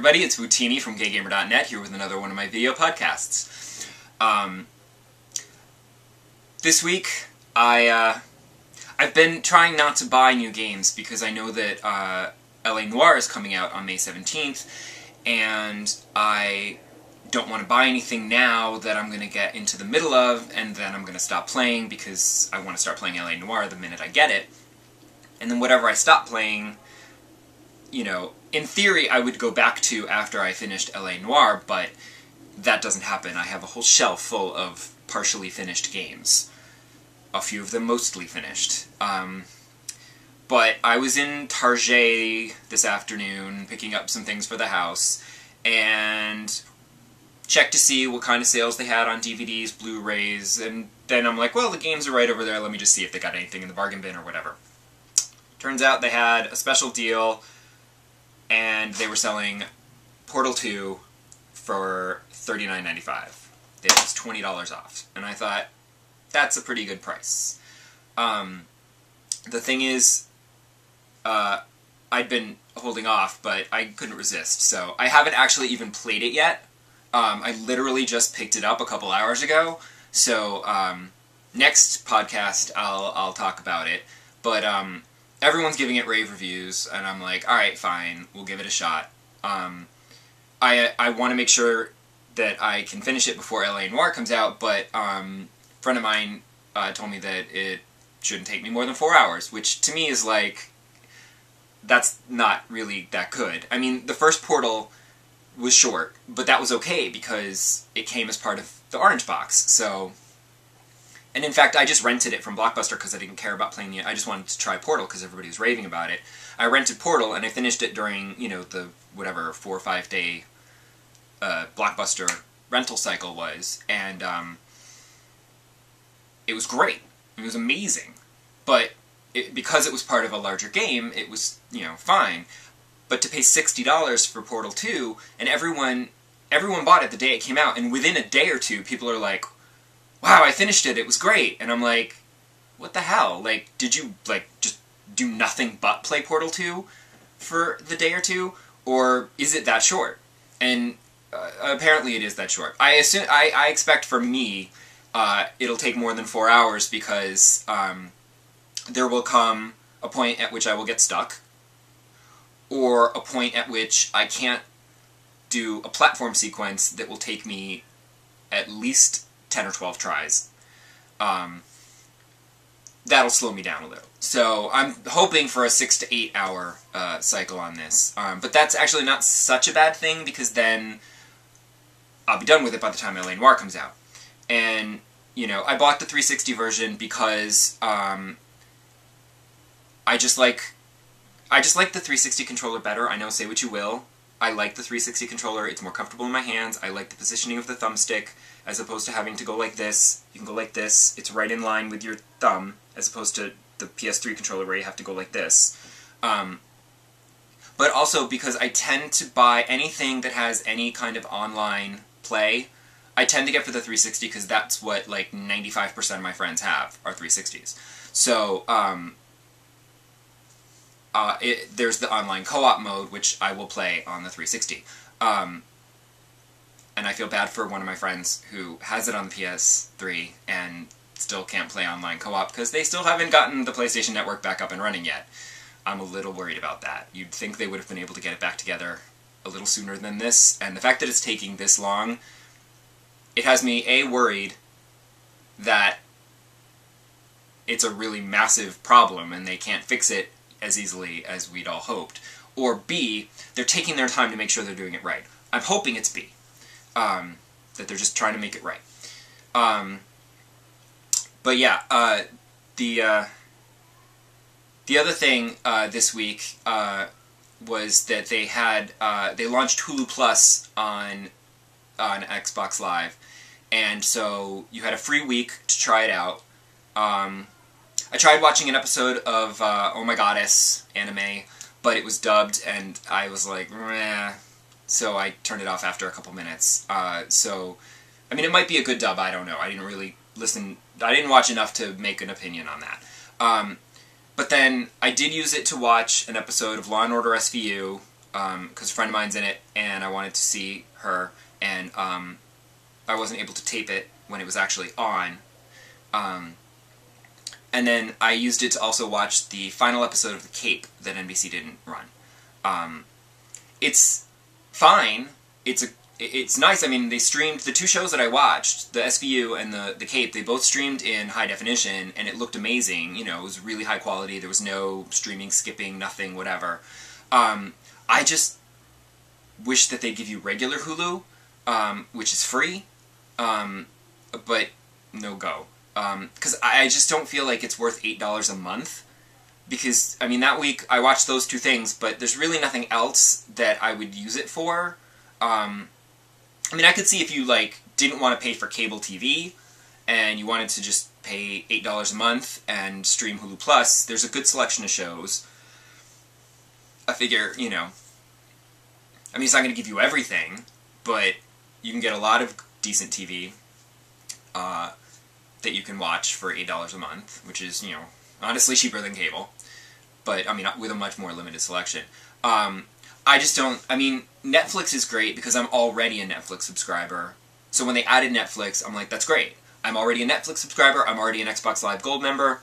everybody, it's Wootini from GayGamer.net here with another one of my video podcasts. This week, I've been trying not to buy new games because I know that LA Noire is coming out on May 17th, and I don't want to buy anything now that I'm going to get into the middle of, and then I'm going to stop playing because I want to start playing LA Noire the minute I get it. And then whatever I stop playing, you know, in theory I would go back to after I finished LA Noire, but that doesn't happen. I have a whole shelf full of partially finished games. A few of them mostly finished. But I was in Target this afternoon picking up some things for the house, and checked to see what kind of sales they had on DVDs, Blu-rays, and then I'm like, well, the games are right over there, let me just see if they got anything in the bargain bin or whatever. Turns out they had a special deal, and they were selling Portal 2 for $39.95. It was $20 off, and I thought, that's a pretty good price. The thing is, I'd been holding off, but I couldn't resist, so I haven't actually even played it yet. I literally just picked it up a couple hours ago, so next podcast I'll talk about it, but everyone's giving it rave reviews, and I'm like, alright, fine, we'll give it a shot. I want to make sure that I can finish it before LA Noire comes out, but a friend of mine told me that it shouldn't take me more than 4 hours, which to me is like, that's not really that good. I mean, the first Portal was short, but that was okay because it came as part of the orange box, so... And in fact, I just rented it from Blockbuster because I didn't care about playing it. I just wanted to try Portal because everybody was raving about it. I rented Portal, and I finished it during, you know, the, whatever, 4 or 5 day Blockbuster rental cycle was, and it was great. It was amazing. But because it was part of a larger game, it was, you know, fine. But to pay $60 for Portal 2, and everyone bought it the day it came out, and within a day or two, people are like, wow, I finished it, it was great. And I'm like, what the hell? Like, did you, like, just do nothing but play Portal 2 for the day or two? Or is it that short? And apparently it is that short. I expect for me, it'll take more than 4 hours because there will come a point at which I will get stuck, or a point at which I can't do a platform sequence that will take me at least 10 or 12 tries. That'll slow me down a little. So I'm hoping for a 6 to 8 hour cycle on this. But that's actually not such a bad thing, because then I'll be done with it by the time LA Noire comes out. And, you know, I bought the 360 version because I just like the 360 controller better. I know, say what you will. I like the 360 controller. It's more comfortable in my hands. I like the positioning of the thumbstick, as opposed to having to go like this. You can go like this. It's right in line with your thumb, as opposed to the PS3 controller where you have to go like this. But also because I tend to buy anything that has any kind of online play, I tend to get for the 360 because that's what, like, 95% of my friends have, are 360s. So, there's the online co-op mode, which I will play on the 360. And I feel bad for one of my friends who has it on the PS3 and still can't play online co-op because they still haven't gotten the PlayStation Network back up and running yet. I'm a little worried about that. You'd think they would have been able to get it back together a little sooner than this, and the fact that it's taking this long, it has me, A, worried that it's a really massive problem and they can't fix it as easily as we'd all hoped, or B, they're taking their time to make sure they're doing it right. I'm hoping it's B, that they're just trying to make it right. But yeah, the other thing this week was that they had they launched Hulu Plus on Xbox Live, and so you had a free week to try it out. I tried watching an episode of Oh My Goddess anime, but it was dubbed, and I was like, meh, so I turned it off after a couple minutes. So, I mean, it might be a good dub, I don't know. I didn't really listen, I didn't watch enough to make an opinion on that. But then I did use it to watch an episode of Law & Order SVU, because a friend of mine's in it, and I wanted to see her, and I wasn't able to tape it when it was actually on. And then I used it to also watch the final episode of The Cape that NBC didn't run. It's fine. It's nice. I mean, they streamed the two shows that I watched, the SVU and the Cape. They both streamed in high definition, and it looked amazing. You know, it was really high quality. There was no streaming, skipping, nothing, whatever. I just wish that they'd give you regular Hulu, which is free, but no go. Because I just don't feel like it's worth $8 a month. Because, I mean, that week I watched those two things, but there's really nothing else that I would use it for. I mean, I could see if you, like, didn't want to pay for cable TV, and you wanted to just pay $8 a month and stream Hulu Plus, there's a good selection of shows. I figure, you know, I mean, it's not going to give you everything, but you can get a lot of decent TV that you can watch for $8 a month, which is, you know, honestly cheaper than cable, but, I mean, with a much more limited selection. I just don't, I mean, Netflix is great because I'm already a Netflix subscriber, so when they added Netflix, I'm like, that's great. I'm already a Netflix subscriber, I'm already an Xbox Live Gold member.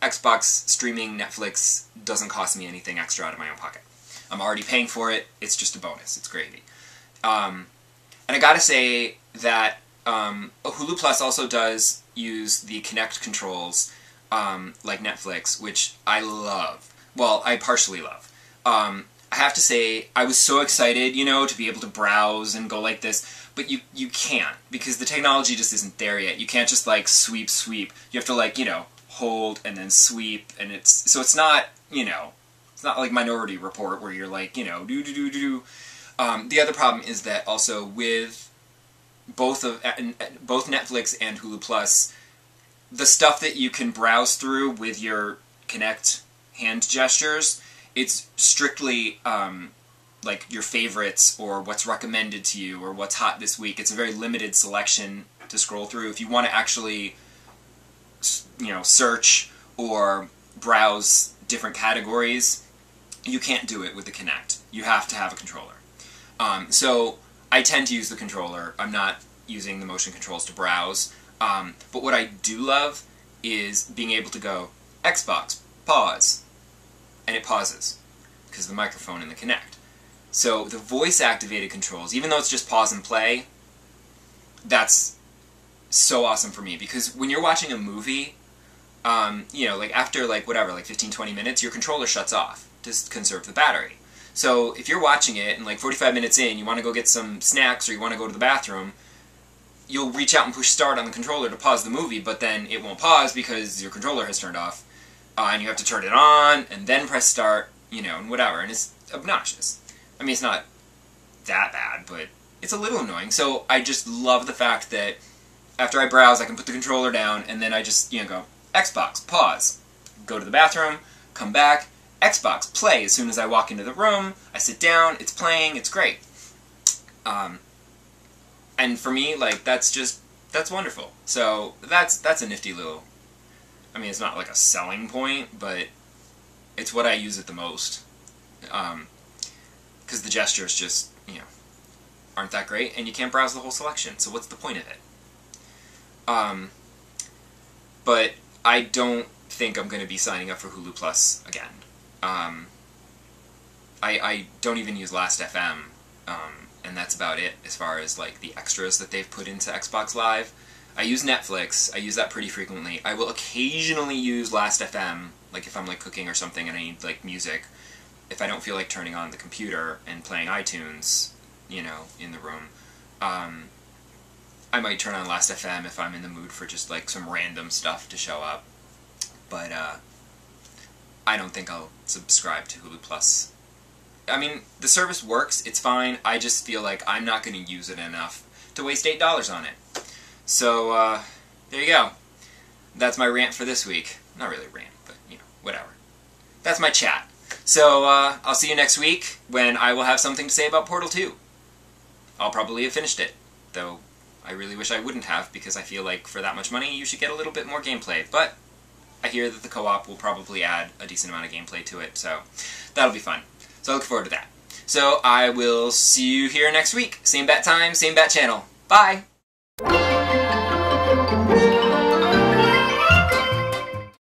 Xbox streaming Netflix doesn't cost me anything extra out of my own pocket. I'm already paying for it, it's just a bonus, it's gravy. And I gotta say that Hulu Plus also does use the Kinect controls, like Netflix, which I love. Well, I partially love. I have to say, I was so excited, you know, to be able to browse and go like this, but you can't, because the technology just isn't there yet. You can't just, like, sweep. You have to, like, you know, hold and then sweep, and so it's not, you know, it's not like Minority Report where you're like, you know, do. The other problem is that also with both Netflix and Hulu Plus, the stuff that you can browse through with your Kinect hand gestures, it's strictly like your favorites or what's recommended to you or what's hot this week. It's a very limited selection to scroll through. If you want to actually, you know, search or browse different categories, you can't do it with the Kinect. You have to have a controller. So I tend to use the controller. I'm not using the motion controls to browse. But what I do love is being able to go, Xbox, pause, and it pauses, because of the microphone in the Kinect. So the voice-activated controls, even though it's just pause and play, that's so awesome for me, because when you're watching a movie, you know, like after, like, whatever, like 15-20 minutes, your controller shuts off to conserve the battery. So if you're watching it, and like 45 minutes in, you want to go get some snacks, or you want to go to the bathroom, you'll reach out and push start on the controller to pause the movie, but then it won't pause because your controller has turned off, and you have to turn it on, and then press start, you know, and whatever, and it's obnoxious. I mean, it's not that bad, but it's a little annoying, so I just love the fact that after I browse, I can put the controller down, and then I just, you know, go, Xbox, pause, go to the bathroom, come back, Xbox, play. As soon as I walk into the room, I sit down, it's playing, it's great. And for me, like, that's wonderful. So that's a nifty little, I mean, it's not like a selling point, but it's what I use it the most. Because the gestures just, you know, aren't that great, and you can't browse the whole selection, so what's the point of it? But I don't think I'm going to be signing up for Hulu Plus again. I don't even use Last.fm, and that's about it as far as, like, the extras that they've put into Xbox Live. I use Netflix. I use that pretty frequently. I will occasionally use Last.fm, like if I'm, like, cooking or something and I need, like, music. If I don't feel like turning on the computer and playing iTunes, you know, in the room. I might turn on Last.fm if I'm in the mood for just, like, some random stuff to show up. But, I don't think I'll subscribe to Hulu Plus. I mean, the service works, it's fine, I just feel like I'm not going to use it enough to waste $8 on it. So, there you go. That's my rant for this week. Not really a rant, but, you know, whatever. That's my chat. So, I'll see you next week, when I will have something to say about Portal 2. I'll probably have finished it, though I really wish I wouldn't have, because I feel like for that much money you should get a little bit more gameplay, but I hear that the co-op will probably add a decent amount of gameplay to it, so that'll be fun. So I look forward to that. So I will see you here next week. Same bat time, same bat channel. Bye!